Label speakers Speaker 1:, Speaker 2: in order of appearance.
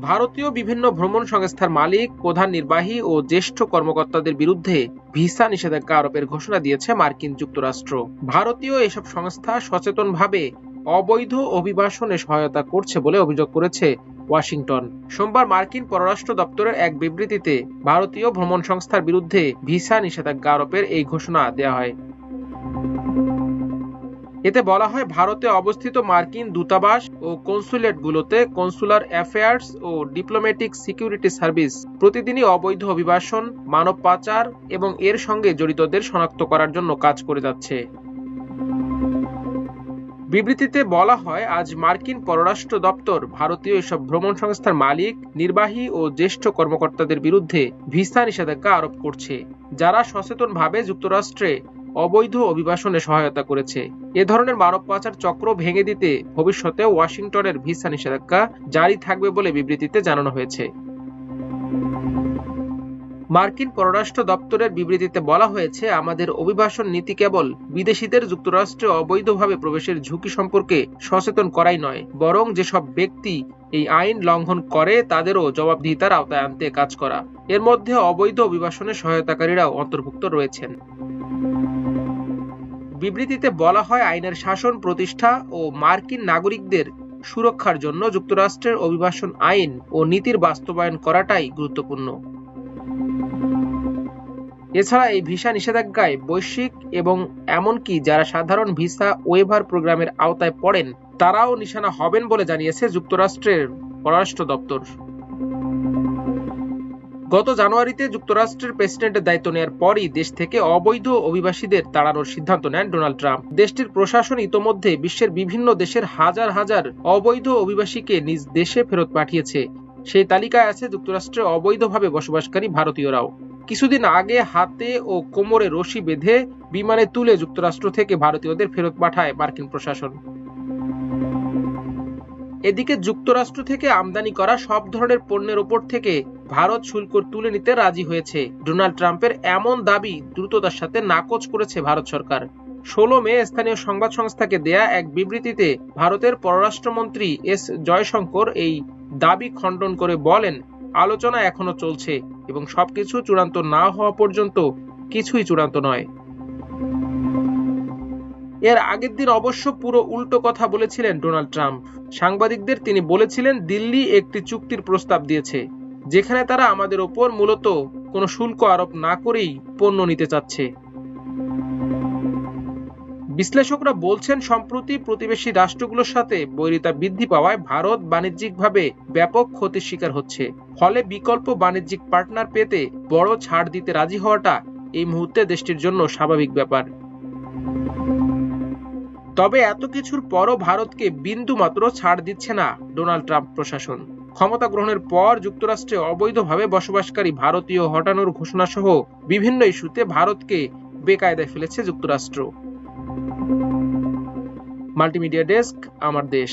Speaker 1: ভারতীয় বিভিন্ন ভ্রমণ সংস্থার মালিক, প্রধান নির্বাহী ও জ্যেষ্ঠ কর্মকর্তাদের বিরুদ্ধে ভিসা নিষেধাজ্ঞা আরোপের ঘোষণা দিয়েছে মার্কিন যুক্তরাষ্ট্র। ভারতীয় এসব সংস্থা সচেতনভাবে অবৈধ অভিবাসনে সহায়তা করছে বলে অভিযোগ করেছে ওয়াশিংটন। সোমবার মার্কিন পররাষ্ট্র দপ্তরের এক বিবৃতিতে ভারতীয় ভ্রমণ সংস্থার বিরুদ্ধে ভিসা নিষেধাজ্ঞা আরোপের এই ঘোষণা দেওয়া হয়। এতে বলা হয়, ভারতে অবস্থিত মার্কিন দূতাবাস ও কনসুলেটগুলোতে কনসুলার অ্যাফেয়ার্স ও ডিপ্লোম্যাটিক সিকিউরিটি সার্ভিস প্রতিদিনই অবৈধ অভিবাসন, মানব পাচার এবং এর সঙ্গে জড়িতদের শনাক্ত করার জন্য কাজ করে যাচ্ছে। বিবৃতিতে বলা হয়, আজ মার্কিন পররাষ্ট্র দপ্তর ভারতীয় এসব ভ্রমণ সংস্থার মালিক, নির্বাহী ও জ্যেষ্ঠ কর্মকর্তাদের বিরুদ্ধে ভিসা নিষেধাজ্ঞা আরোপ করছে, যারা সচেতনভাবে যুক্তরাষ্ট্রে অবৈধ অভিবাসনে সহায়তা করেছে। এ ধরনের মানব পাচার চক্র ভেঙে দিতে ভবিষ্যতে ওয়াশিংটনের ভিসা নিষেধাজ্ঞা জারি থাকবে বলে বিবৃতিতে জানানো হয়েছে। মার্কিন পররাষ্ট্র দপ্তরের বিবৃতিতে বলা হয়েছে, আমাদের অভিবাসন নীতি কেবল বিদেশিদের যুক্তরাষ্ট্রে অবৈধভাবে প্রবেশের ঝুঁকি সম্পর্কে সচেতন করাই নয়, বরং যেসব ব্যক্তি এই আইন লঙ্ঘন করে তাদেরও জবাবদিহিতার আওতায় আনতে কাজ করা। এর মধ্যে অবৈধ অভিবাসনে সহায়তাকারীরাও অন্তর্ভুক্ত রয়েছেন। বিবৃতিতে বলা হয়, আইনের শাসন প্রতিষ্ঠা ও মার্কিন নাগরিকদের সুরক্ষার জন্য যুক্তরাষ্ট্রের অভিবাসন আইন ও নীতির বাস্তবায়ন করাটাই গুরুত্বপূর্ণ। এছাড়া এই ভিসা নিষেধাজ্ঞায় বৈশ্বিক এবং এমনকি যারা সাধারণ ভিসা ওয়েভার প্রোগ্রামের আওতায় পড়েন তারাও নিশানা হবেন বলে জানিয়েছে যুক্তরাষ্ট্রের পররাষ্ট্র দপ্তর। গত জানুয়ারিতে যুক্তরাষ্ট্রের প্রেসিডেন্টের দায়িত্ব নেওয়ার পরই দেশ থেকে অবৈধ অভিবাসীদের তাড়ানোর সিদ্ধান্ত নেন ডোনাল্ড ট্রাম্প। দেশটির প্রশাসন ইতোমধ্যে বিশ্বের বিভিন্ন দেশের হাজার হাজার অবৈধ অভিবাসীকে নিজ দেশে ফেরত পাঠিয়েছে। সেই তালিকায় আছে যুক্তরাষ্ট্রে অবৈধভাবে বসবাসকারী ভারতীয়রাও। কিছুদিন আগে হাতে ও কোমরে রশি বেঁধে বিমানে তুলে যুক্তরাষ্ট্র থেকে ভারতীয়দের ফেরত পাঠায় মার্কিন প্রশাসন। এদিকে যুক্তরাষ্ট্র থেকে আমদানি করা সব ধরনের পণ্যের ওপর থেকে ভারত শুল্ক তুলে নিতে রাজি হয়েছে। ডোনাল্ড ট্রাম্পের এমন দাবি দ্রুততার সাথে নাকচ করেছে ভারত সরকার। 16 মে স্থানীয় সংবাদ সংস্থাকে দেয়া এক বিবৃতিতে ভারতের পররাষ্ট্রমন্ত্রী এস জয়শঙ্কর এই দাবি খণ্ডন করে বলেন, আলোচনা এখনো চলছে এবং সবকিছু চূড়ান্ত না হওয়া পর্যন্ত কিছুই চূড়ান্ত নয়। এর আগের দিন অবশ্য পুরো উল্টো কথা বলেছিলেন ডোনাল্ড ট্রাম্প। সাংবাদিকদের তিনি বলেছিলেন, দিল্লি একটি চুক্তির প্রস্তাব দিয়েছে যেখানে তারা আমাদের ওপর মূলত কোনো শুল্ক আরোপ না করেই পণ্য নিতে চাচ্ছে। বিশ্লেষকরা বলছেন, সম্প্রতি প্রতিবেশী রাষ্ট্রগুলোর সাথে বৈরিতা বৃদ্ধি পাওয়ায় ভারত বাণিজ্যিকভাবে ব্যাপক ক্ষতির শিকার হচ্ছে। ফলে বিকল্প বাণিজ্যিক পার্টনার পেতে বড় ছাড় দিতে রাজি হওয়াটা এই মুহূর্তে দেশটির জন্য স্বাভাবিক ব্যাপার। তবে এত কিছুর পরও ভারতকে বিন্দুমাত্র ছাড় দিচ্ছে না ডোনাল্ড ট্রাম্প প্রশাসন। ক্ষমতা গ্রহণের পর যুক্তরাষ্ট্রে অবৈধভাবে বসবাসকারী ভারতীয় হটানোর ঘোষণা সহ বিভিন্ন ইস্যুতে ভারতকে বেকায়দায় ফেলেছে যুক্তরাষ্ট্র। মাল্টিমিডিয়া ডেস্ক, আমার দেশ।